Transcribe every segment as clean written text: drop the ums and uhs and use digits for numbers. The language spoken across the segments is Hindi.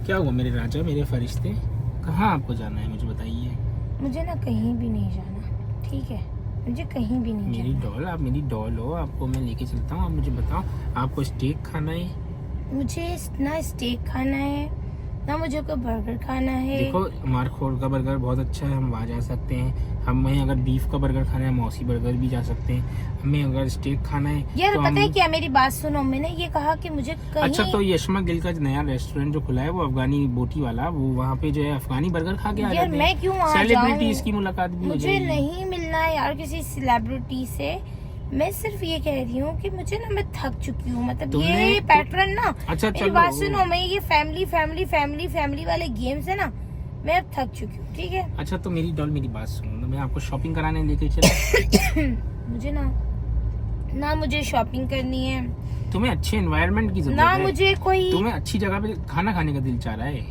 क्या हुआ मेरे राजा, मेरे फरिश्ते? कहाँ आपको जाना है मुझे बताइए। मुझे ना कहीं भी नहीं जाना, ठीक है? मुझे कहीं भी नहीं मेरी जाना। डॉल, आप मेरी डॉल हो, आपको मैं लेके चलता हूँ। आप मुझे बताओ, आपको स्टेक खाना है? मुझे ना स्टेक खाना है, ना मुझे कोई बर्गर खाना है। देखो, मारखोर का बर्गर बहुत अच्छा है, हम वहाँ जा सकते हैं। हमें अगर बीफ का बर्गर खाना है, मौसी बर्गर भी जा सकते हैं। हमें अगर स्टेक खाना है यार तो पता है क्या, मेरी बात सुनो। मैंने ये कहा कि मुझे कहीं अच्छा, तो यशमा गिल का नया रेस्टोरेंट जो खुला है वो अफगानी बोटी वाला, वो वहाँ पे जो है अफगानी बर्गर खा के आ यार जाते मैं हैं। क्यों वहाँ सेलिब्रिटीज जाऊँ? की मुलाकात भी हो मुझे जाएगी। नहीं मिलना है यार किसी सेलिब्रिटी से। मैं सिर्फ ये कह रही हूँ कि मुझे ना, मैं थक चुकी हूँ। मतलब ये पैटर्न ना, अच्छा मेरी चलो, बात सुनो। मैं ये फैमिली वाले गेम्स है ना, मैं अब थक चुकी हूँ, ठीक है? अच्छा तो मेरी डॉल, मेरी बात सुनो ना, मैं आपको शॉपिंग कराने लेके चला। मुझे ना मुझे शॉपिंग करनी है, तुम्हें अच्छे एनवायरनमेंट की जरूरत ना है। मुझे कोई तुम्हें अच्छी जगह पे खाना खाने का दिल चाह रहा है।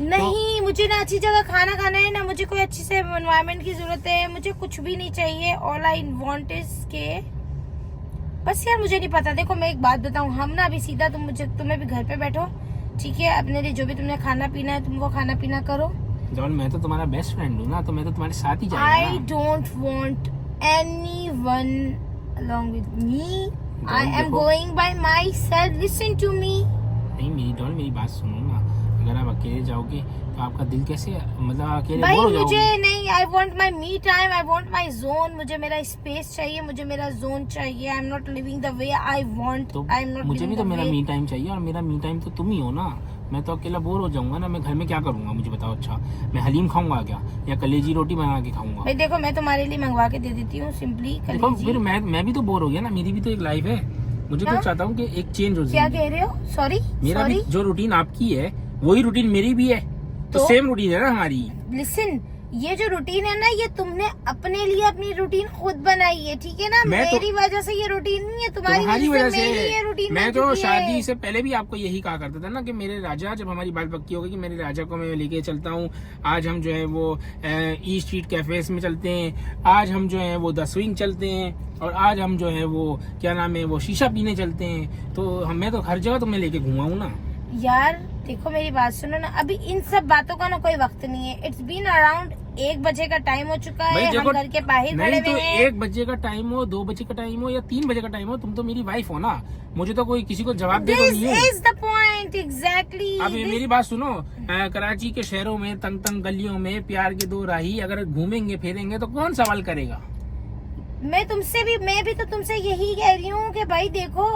नहीं, मुझे ना अच्छी जगह खाना खाना है, ना मुझे कोई अच्छी से एनवायरनमेंट की जरूरत है। मुझे कुछ भी नहीं चाहिए। ऑल आई वांट इज के बस यार, मुझे नहीं पता। देखो मैं एक बात बताऊं, हम ना अभी सीधा तुम्हें भी घर पे बैठो, ठीक है? अपने लिए जो भी तुमने खाना पीना है, तुम वो खाना पीना करो। जॉन, मैं तो तुम्हारा बेस्ट फ्रेंड हूँ ना, तो मैं तो तुम्हारे साथ ही आई जाऊंगा। Don't want anyone along with me. I am देखो, going by myself. Listen to me. नहीं मेरी डॉल, मेरी बात सुनो ना। अगर आप अकेले जाओगे तो आपका दिल कैसे, मतलब अकेले भाई बोर हो मुझे जाओगे। नहीं, I want my me time, I want my zone. मुझे मेरा स्पेस चाहिए, मुझे मेरा जोन चाहिए। I am not living the way I want. तो आई एम नॉट मुझे भी लिविंग तो द मेरा वे। मी टाइम चाहिए, और मेरा मी टाइम तो तुम ही हो ना। मैं तो अकेला बोर हो जाऊंगा ना। मैं घर में क्या करूंगा मुझे बताओ। अच्छा, मैं हलीम खाऊंगा क्या, या कलेजी रोटी बना के खाऊंगा? भाई देखो, मैं तुम्हारे लिए मंगवा के दे देती हूँ सिंपली देखो कलेजी। फिर मैं भी तो बोर हो गया ना। मेरी भी तो एक लाइफ है। मुझे तो क्या? चाहता हूँ कि एक चेंज हो क्या जिंदगी। कह रहे हो? सॉरी मेरा भी सॉरी। जो रूटीन आपकी है वही रूटीन मेरी भी है, तो सेम रूटीन है ना हमारी। लिसन, ये जो रूटीन है ना, ये तुमने अपने लिए अपनी रूटीन खुद बनाई है, ठीक है ना? मैं तो मेरी वजह से ये रूटीन नहीं है, तुम्हारी वजह से मेरी ये रूटीन मैं बन तो चुकी शादी है। से पहले भी आपको यही कहा करता था ना कि मेरे राजा, जब हमारी बात पक्की हो गई कि मेरे राजा को मैं लेके चलता हूँ। आज हम जो है वो ई स्ट्रीट कैफेज में चलते हैं, आज हम जो है वो द स्विंग चलते हैं, और आज हम जो है वो क्या नाम है वो शीशा पीने चलते हैं। तो मैं तो हर जगह तुम्हें लेके घुमाऊँ ना। यार देखो मेरी बात सुनो ना, अभी इन सब बातों का ना कोई वक्त नहीं है। इट्स बीन अराउंड 1 बजे का टाइम हो चुका है। हम घर के बाहर खड़े नहीं तो हुए हैं। 1 बजे का टाइम हो, 2 बजे का टाइम हो, या 3 बजे का टाइम हो, तुम तो मेरी वाइफ हो ना। मुझे तो कोई किसी को जवाब दे तो नहीं दिस है। Is the point exactly. अब मेरी बात सुनो, कराची के शहरों में तंग तंग गलियों में प्यार के दो राही अगर घूमेंगे फिरेंगे तो कौन सवाल करेगा? मैं भी तो तुमसे यही कह रही हूँ कि भाई देखो,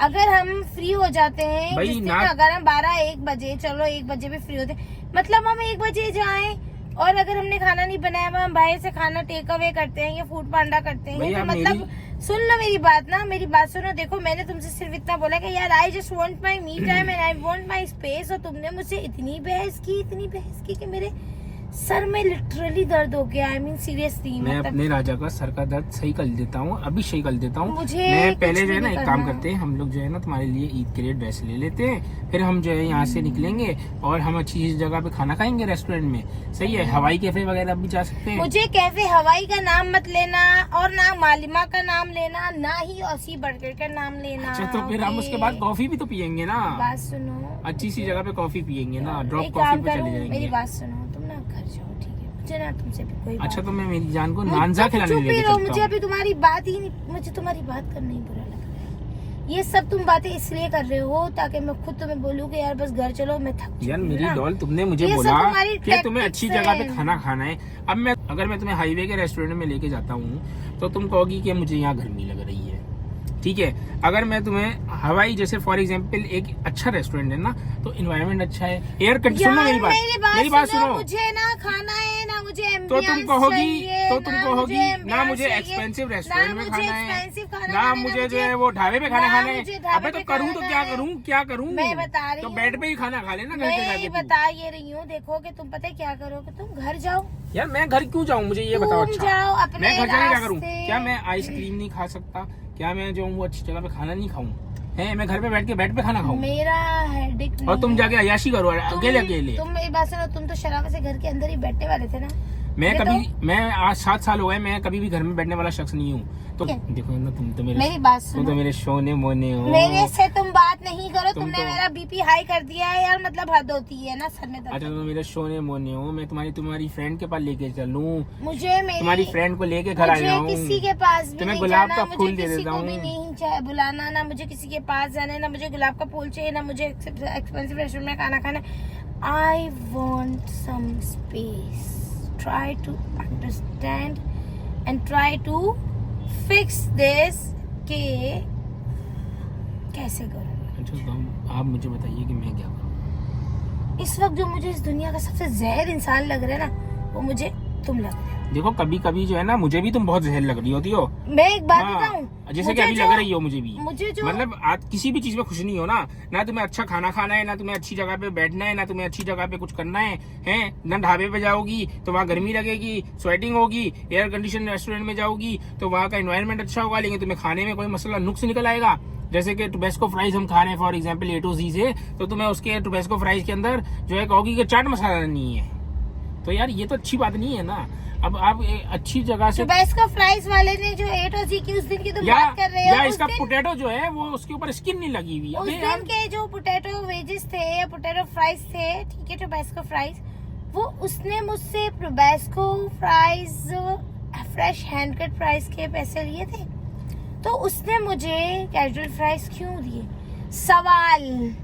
अगर हम फ्री हो जाते हैं भाई जिस दिन, ना, अगर हम 12-1 बजे, चलो 1 बजे भी फ्री होते, मतलब हम 1 बजे जाएं, और अगर हमने खाना नहीं बनाया हुआ, हम बाहर से खाना टेक अवे करते हैं या फूड पांडा करते हैं, भैया तो मतलब सुन लो मेरी बात ना, मेरी बात सुनो। देखो मैंने तुमसे सिर्फ इतना बोला कि यार I just want my me time and I want my space, और तुमने मुझसे इतनी बहस की कि मेरे सर में लिटरली दर्द हो गया। I mean seriously. मैं मतलब अपने राजा का सर का दर्द सही कर देता हूँ, अभी सही कर देता हूँ। मुझे मैं पहले कुछ जो है ना भी एक नहीं काम करना। करते हैं, हम लोग जो है ना तुम्हारे लिए ईद के लिए ड्रेस ले लेते हैं, फिर हम जो है यहाँ से निकलेंगे और हम अच्छी जगह पे खाना खाएंगे रेस्टोरेंट में। सही है, हवाई कैफे वगैरह भी जा सकते हैं। मुझे कैफे हवाई का नाम मत लेना, और ना मालिमा का नाम लेना, ना ही औसी बर्गर का नाम लेना। अच्छा तो फिर हम उसके बाद कॉफी भी तो पियेंगे ना। बात सुनो, अच्छी सी जगह पे कॉफी पियेंगे ना, ड्रॉप एक कॉफी काम पे करो, चले मेरी जाएंगे। बात सुनो, तुम ना घर जाओ, ठीक है? मुझे ना तुमसे भी कोई अच्छा बात। तो मैं मेरी जान को नानजा खिलाने चुप ही लेके रहो, चलता मुझे हूँ। अभी तुम्हारी बात ही नहीं, मुझे तुम्हारी बात करना ही बुरा लग रहा है। ये सब तुम बातें इसलिए कर रहे हो ताकि मैं खुद तुम्हें बोलूं कि यार बस घर चलो, मैं थक चुकी यार हूं मेरी ना। डॉल, तुमने मुझे ये सब बोला तुम्हारी कि तुम्हें अच्छी tactics जगह पे है। खाना खाना है। अब अगर मैं तुम्हें हाईवे के रेस्टोरेंट में लेके जाता हूँ तो तुम कहोगी कि मुझे यहाँ गर्मी लग रही है, ठीक है? अगर मैं तुम्हें हवाई, जैसे फॉर एग्जांपल एक अच्छा रेस्टोरेंट है ना, तो इन्वायरमेंट अच्छा है, एयर कंडीशन। सुनो मेरी बात सुनो। मुझे ना खाना है ना, मुझे तो तुम कहोगी ना ना मुझे एक्सपेंसिव रेस्टोरेंट में खाना है, ना मुझे जो है वो ढाबे पे खाना खाना है। अबे तो करूँ तो क्या करूँ? मैं बता रही तो हूँ। बेड पे ही खाना खा लेना घर पे मैं जाके तू। बता ये रही हूँ, देखो कि तुम पता है क्या करोगे, तुम घर जाओ। यार मैं घर क्यों जाऊँ, मुझे ये बताओ। तुम अच्छा जाओ अपने मैं घर जाके क्या करूँ? रास्ते। क्या मैं आइसक्रीम नहीं खा सकता? क्या मैं जो वो अच्छी जगह पे खाना नहीं खाऊं? है मैं घर पे बैठ के बेड पे खाना खाऊं? मेरा हेडेक नहीं और तुम है। जाके अयाशी करो अकेले। तुम मेरी बात सुनो, तुम तो शराब से घर के अंदर ही बैठने वाले थे ना। मैं आज 7 साल हो गए, मैं कभी भी घर में बैठने वाला शख्स नहीं हूँ। तो देखो ना, तुम तो मेरी बात तुम सुनो, तो मेरे सोने मोने हो। मेरे से तुम बात नहीं करो। तुम तुमने तो- मेरा बीपी हाई कर दिया है यार, मतलब हद होती है ना, सर में दर्द। अच्छा तुम मेरे सोने मोने हो, मैं तुम्हारी फ्रेंड के पास लेके चलूं, मुझे तुम्हारी फ्रेंड को लेके घर आ मुझे जाऊं, किसी के पास भी तुम्हें नहीं गुलाब जाना, का मुझे फूल दे किसी देता को हूं। भी नहीं चाहे बुलाना, ना मुझे किसी के पास जाना है, ना मुझे गुलाब का फूल चाहिए, ना मुझे एक्सपेंसिव रेस्टोरेंट में खाना खाना। I want some space, try to understand and try to fix this के कैसे करूँ। अच्छा तो आप मुझे बताइए कि मैं क्या करूं। इस वक्त जो मुझे इस दुनिया का सबसे जहर इंसान लग रहा है ना, वो मुझे तुम लग रहे हो। देखो कभी कभी जो है ना, मुझे भी तुम बहुत जहर लग रही होती हो। मैं एक बात हाँ, बताऊं, जैसे कि अभी लग रही हो मुझे भी। मुझे जो मतलब आज किसी भी चीज में खुश नहीं हो ना तुम्हें अच्छा खाना खाना है, ना तुम्हें अच्छी जगह पे बैठना है, ना तुम्हें अच्छी जगह पे कुछ करना है ना ढाबे पे जाओगी तो वहाँ गर्मी लगेगी, स्वेटिंग होगी, एयर कंडीशन रेस्टोरेंट में जाओगी तो वहाँ का एनवायरनमेंट अच्छा होगा, लेकिन तुम्हें खाने में कोई मसला नुक्स निकल आएगा। जैसे कि टोबैस्को फ्राइज हम खा रहे हैं for example A to Z से, तो तुम्हें उसके टोबैस्को फ्राइज के अंदर जो है कहोगी कि चाट मसाला नहीं है, तो यार ये तो अच्छी बात नहीं है ना। अब आप अच्छी जगह से टोबैस्को फ्राइज वाले ने जो A to Z की उस दिन की तुम बात कर रहे हो, या उस इसका दिन- पोटैटो जो है वो उसके ऊपर स्किन नहीं लगी हुई। उस अबे दिन यार के जो पोटैटो वेजेस थे या पोटैटो फ्राइज थे, ठीक है, टोबैस्को फ्राइज, वो उसने मुझसे Tabasco fries fresh hand cut fries के पैसे लिए थे, तो उसने मुझे कैजुअल फ्राइज क्यों दिए? सवाल।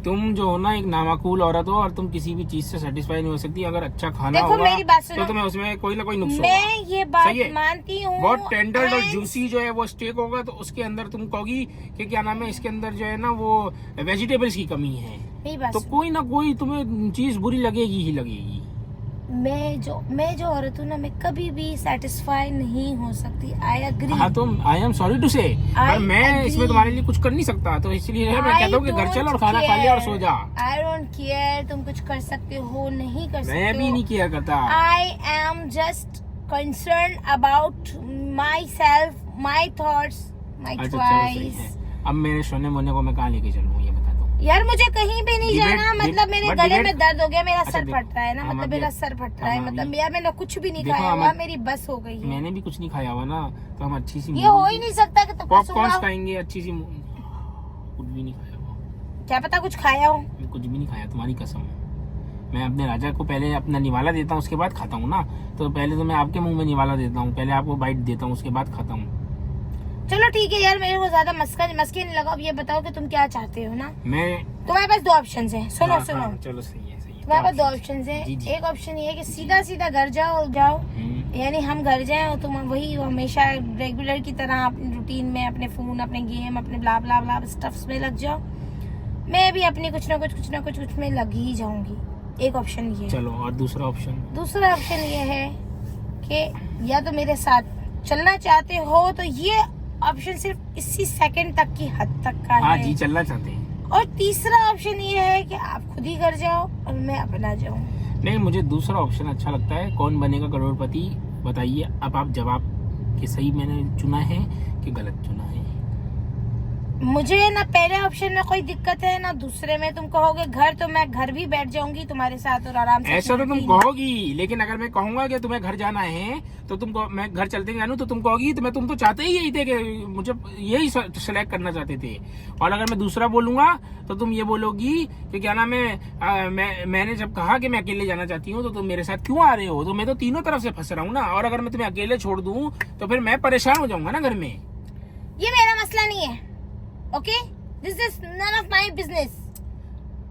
तुम जो हो ना एक नामाकूल औरत हो और तुम किसी भी चीज से सेटिस्फाई नहीं हो सकती। अगर अच्छा खाना देखो, होगा मेरी बात सुनो। तो तुम्हें उसमें कोई ना कोई नुकसान होगा। मैं ये बात सही है? मानती हूँ, बहुत टेंडर और and- जूसी जो है वो स्टेक होगा तो उसके अंदर तुम कहोगी कि क्या नाम है, इसके अंदर जो है ना वो वेजिटेबल्स की कमी है, मेरी बात तो सुनो। कोई ना कोई तुम्हें चीज बुरी लगेगी ही लगेगी। मैं जो औरत हूँ ना, मैं कभी भी सेटिस्फाई नहीं हो सकती। I agree. हाँ तो आई एम सॉरी टू से, पर मैं agree. इसमें तुम्हारे लिए कुछ कर नहीं सकता, तो इसलिए मैं कहता हूँ कि घर चल और खाना खा ले और सो जा। आई डोंट केयर तुम कुछ कर सकते हो नहीं कर सकते मैं भी नहीं किया करता। I am just concern about myself, my thoughts, my अच्छा चलो सही चॉइस। है। अब मेरे सोने मोने को मैं कहाँ लेके चलूँ ये बता दो। यार मुझे कहीं भी नहीं Debate- जाना, मतलब मेरे but गले debate- में दर्द हो गया, मेरा अच्छा, सर देख- फट रहा है ना, हम मतलब अभी- मेरा सर फट रहा है, हम मतलब अभी- यार मैंने कुछ भी नहीं देखो, खाया हम- हुआ, मेरी बस हो गई है। मैंने भी कुछ नहीं खाया हुआ ना, तो हम अच्छी सी ये हो ही नहीं सकता कि तुम पॉपकॉर्न खाएंगे अच्छी सी। कुछ भी नहीं खाया हुआ, क्या पता कुछ खाया हो। मैं कुछ भी नहीं खाया, तुम्हारी कसम। मैं अपने राजा को पहले अपना निवाला देता हूँ उसके बाद खाता हूँ ना, तो पहले तो मैं आपके मुंह में निवाला देता हूँ, पहले आपको बाइट देता हूँ उसके बाद खाता हूँ। चलो ठीक है यार, मेरे को ज्यादा मस्के नहीं लगा। अब ये बताओ कि तुम क्या चाहते हो ना। मैं तुम्हारे पास दो ऑप्शन है, सुनो हाँ, सुनो। हाँ, चलो सही है सही है। तुम्हारे पास दो क्या ऑप्शन है। जी, जी। एक ऑप्शन ये है कि सीधा सीधा घर जाओ, यानी हम घर जाएं और तुम वही हमेशा रेगुलर की तरह अपने रूटीन में अपने फोन, अपने गेम, अपने ब्ला ब्ला ब्ला स्टफ्स में लग जाओ। मैं भी अपनी कुछ ना कुछ में लग ही जाऊंगी। एक ऑप्शन ये है। चलो, और दूसरा ऑप्शन? दूसरा ऑप्शन ये है कि या तो मेरे साथ चलना चाहते हो तो ये ऑप्शन सिर्फ इसी सेकंड तक की हद तक का हाँ है। जी, चलना चाहते हैं। और तीसरा ऑप्शन ये है कि आप खुद ही घर जाओ और मैं अपना जाऊं। नहीं, मुझे दूसरा ऑप्शन अच्छा लगता है। कौन बनेगा करोड़पति, बताइए। अब आप जवाब कि सही मैंने चुना है कि गलत चुना है। मुझे ना पहले ऑप्शन में कोई दिक्कत है ना दूसरे में। तुम कहोगे घर, तो मैं घर भी बैठ जाऊंगी तुम्हारे साथ और आराम से। ऐसा तो तुम अपनी कहोगी, लेकिन अगर मैं कहूंगा कि तुम्हें घर जाना है तो मैं घर चलते जानू तो तुम कहोगी तो तुम तो चाहते ही यही थे कि मुझे यही सेलेक्ट करना चाहते थे। और अगर मैं दूसरा बोलूंगा तो तुम ये बोलोगी कि क्या नाम है, मैंने जब कहा कि मैं अकेले जाना चाहती हूँ तो तुम मेरे साथ क्यों आ रहे हो। तो मैं तो तीनों तरफ से फंस रहा हूँ ना, और अगर मैं तुम्हें अकेले छोड़ दूं तो फिर मैं परेशान हो जाऊंगा ना घर में। ये मेरा मसला नहीं है, okay? This is none of my business.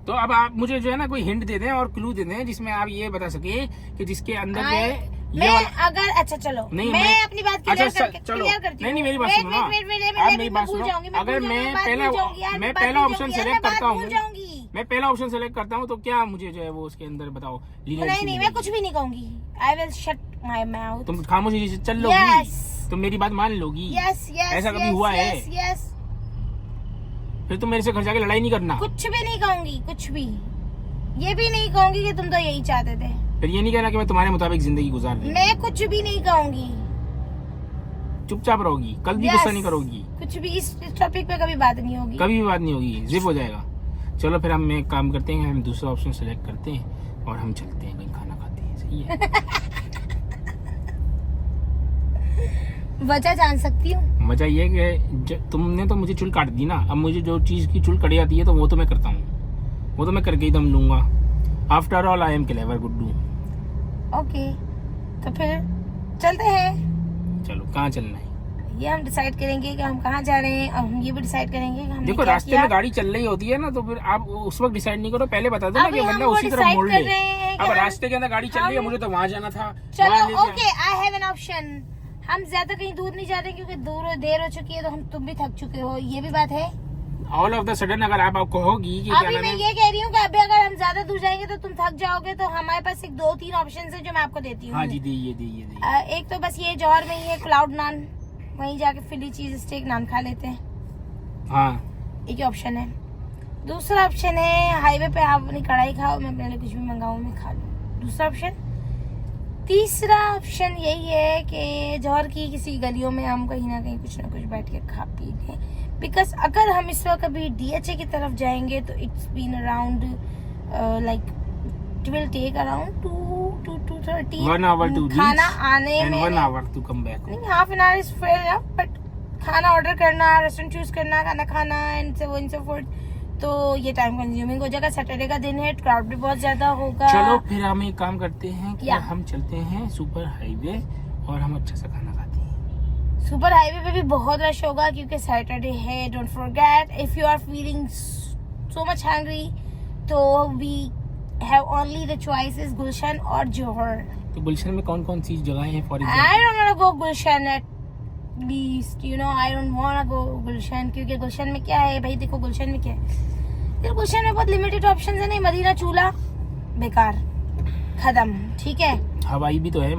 तो अब आप मुझे जो है ना कोई हिंट दे दें और क्लू दे दें जिसमें आप ये बता सके कि जिसके अंदर जो है मैं अगर अच्छा चलो नहीं, मैं मैं- अपनी बात अच्छा, क्लियर चलो। करती नहीं, मेरी बात Wait, सुनो ना। wait, wait, wait, आप wait, मेरी मैं बात भूल सुनो। जाऊंगी, मैं अगर भूल जाऊंगी, मैं बात पहला भूल जाऊंगी यार, मैं बात पहला भूल ऑप्शन जाऊंगी यार, सेलेक्ट मैं करता बात हूँ, भूल जाऊंगी। मैं पहला ऑप्शन सेलेक्ट करता हूँ तो क्या मुझे जो है वो उसके अंदर बताओ नहीं, मैं कुछ भी नहीं कहूंगी। I will shut my mouth. तुम खामोशी से चल लोगी? Yes. तुम मेरी बात मान लोगी? यस यस ऐसा कभी हुआ है? यस। फिर तुम मेरे से घर जाके लड़ाई नहीं करना। कुछ भी नहीं कहूंगी, कुछ भी। ये भी नहीं कहूंगी कि तुम तो यही चाहते थे। फिर ये नहीं कहना कि मैं तुम्हारे मुताबिक जिंदगी गुजार रही हूँ। मैं कुछ भी नहीं कहूंगी। चुपचाप रहोगी, कल भी Yes. गुस्सा नहीं करोगी, कुछ भी इस टॉपिक पे कभी बात नहीं होगी। कभी भी बात नहीं होगी, जिप हो जाएगा। चलो फिर हम एक काम करते हैं, हम दूसरा ऑप्शन सेलेक्ट करते हैं और हम चलते हैं कहीं खाना खाते हैं। सही है? वजह जान सकती हूँ? वजह ये है कि तुमने तो मुझे चुल काट दी ना, अब मुझे जो चीज़ की चुल कट जाती है तो वो तो मैं करता हूँ, वो तो मैं करके ही दम लूंगा। After all I am clever Guddu. Okay, तो फिर चलते हैं। चलो, कहाँ चलना है ये हम डिसाइड करेंगे कि हम कहाँ जा रहे हैं, और हम ये भी डिसाइड करेंगे कि हमने देखो, क्या रास्ते किया। में गाड़ी चल रही होती है ना, तो फिर आप उस वक्त डिसाइड नहीं करो, पहले बता दो ना अभी कि हम वरना वो उसी तरफ decide मोड़ कर ले। रहे हैं कि अब हम- रास्ते के अंदर गाड़ी चल रही है, हम- मुझे तो वहाँ जाना था। चलो okay, I have an option. हम ज्यादा कहीं दूर नहीं जा रहे क्योंकि देर हो चुकी है, तो हम तुम भी थक चुके हो, ये भी बात है। ऑल ऑफ द सडन अगर आप कहोगी कि क्या अभी नाम मैं है, ये कह रही हूँ कि अभी अगर हम ज्यादा दूर जाएंगे तो तुम थक जाओगे, तो हमारे पास एक 2-3 ऑप्शन है जो मैं आपको देती हूँ। हाँ जी, दी। एक तो बस ये जौहर में ही है क्लाउड नान, वहीं जाके फिली चीज स्टेक नान खा लेते हैं, हाँ, एक ऑप्शन है। दूसरा ऑप्शन है हाईवे पे आप अपनी कढ़ाई खाओ, मैं अपने लिए कुछ भी मंगाऊं, मैं खा लूं, दूसरा ऑप्शन। तीसरा ऑप्शन यही है कि जौहर की किसी गलियों में हम कहीं ना कुछ बैठ के खा पी लें, बिकॉज अगर हम इस वक्त अभी DHA की तरफ जाएंगे तो it's been around like it will take around 2-2:30 1 hour to खाना reach आने and में 1 hour to come back. नहीं, half an hour is fair enough, but खाना ऑर्डर करना, रेस्टोरेंट चूज करना, खाना खाना एंड सो फोर्थ, तो ये टाइम कंज्यूमिंग हो जाएगा। सैटरडे का दिन है, क्राउड भी बहुत ज्यादा होगा। चलो फिर हम एक काम करते हैं कि या। हम चलते हैं सुपर हाईवे और हम अच्छा सा खाना खाते हैं। सुपर हाईवे पे भी बहुत रश होगा क्योंकि सैटरडे है। Don't forget, if you are feeling so much hangry, तो we have only the choices Gulshan और जौहर। तो गुलशन में कौन कौन सी जगहें हैं for I example? don't wanna go Gulshan at least, you know, I don't wanna go Gulshan, क्योंकि गुलशन में क्या है भाई, देखो गुलशन में क्या है यार, गुलशन में बहुत लिमिटेड ऑप्शन है। नहीं, मदीना चूल्हा बेकार, खत्म, ठीक है। हवाई भी तो है,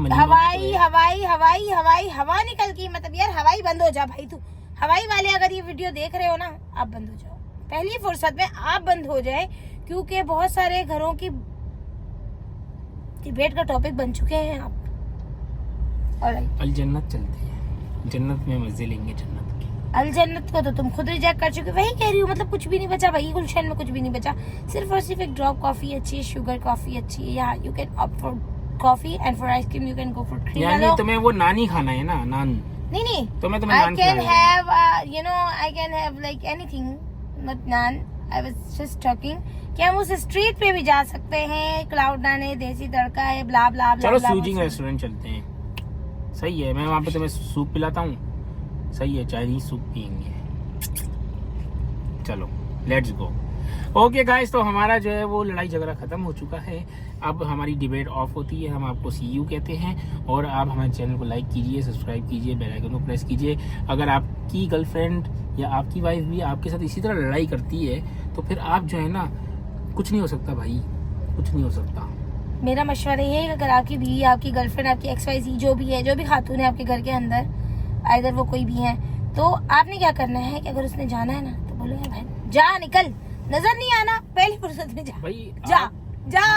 हवा निकल गई, मतलब यार हवाई बंद हो जा भाई तू। हवाई वाले अगर ये वीडियो देख रहे हो ना, आप बंद हो जाओ, पहली फुर्सत में आप बंद हो जाए, क्योंकि बहुत सारे घरों की डिबेट का टॉपिक बन चुके हैं आप। ऑलराइट, अल जन्नत चलते हैं, जन्नत में मजे लेंगे जन्नत के। अल जन्नत को तो तुम खुद रिजेक्ट कर चुके, वही कह रही हूँ, मतलब कुछ भी नहीं बचा भाई, गुलशन में कुछ भी नहीं बचा। सिर्फ और सिर्फ एक ड्रॉप कॉफी अच्छी है, शुगर कॉफी अच्छी है, या you can opt for coffee and for ice cream you can go for cream. यानी तुम्हें वो नान ही खाना है ना, नान? नहीं, तो मैं तुम्हें I नान can खिलाऊंगा। have you know, I can have like anything, not naan. I was just talking कि हम उस स्ट्रीट पे भी जा सकते हैं, क्लाउड नान है, देसी तड़का है, ब्ला ब्ला ब्ला। चलो ब्ला, सूजिंग बस। रेस्टोरेंट चलते हैं, सही है। मैं वहाँ पे तुम्हें सूप पिलाता हूँ, सही है, चाइनीज सूप पियेंगे। चलो लेट्स गो। ओके गाइस, तो हमारा जो है वो लड़ाई झगड़ा खत्म हो चुका है। अब हमारी डिबेट ऑफ होती है, हम आपको CU कहते हैं, और आप हमारे चैनल को लाइक कीजिए, सब्सक्राइब कीजिए, बेल आइकन को प्रेस कीजिए। अगर आपकी गर्लफ्रेंड या आपकी वाइफ भी आपके साथ इसी तरह लड़ाई करती है तो फिर आप जो है ना, कुछ नहीं हो सकता भाई, कुछ नहीं हो सकता। मेरा मशवरा ये है कि अगर आपकी बीवी, आपकी गर्लफ्रेंड, आपकी XYZ जो भी है, जो भी खातून है आपके घर के अंदर, अगर वो कोई भी है, तो आपने क्या करना है कि अगर उसने जाना है ना, तो बोलो यार भाई जा, निकल, नजर नहीं आना, पहली फुर्सत में जा, भाई जा जा।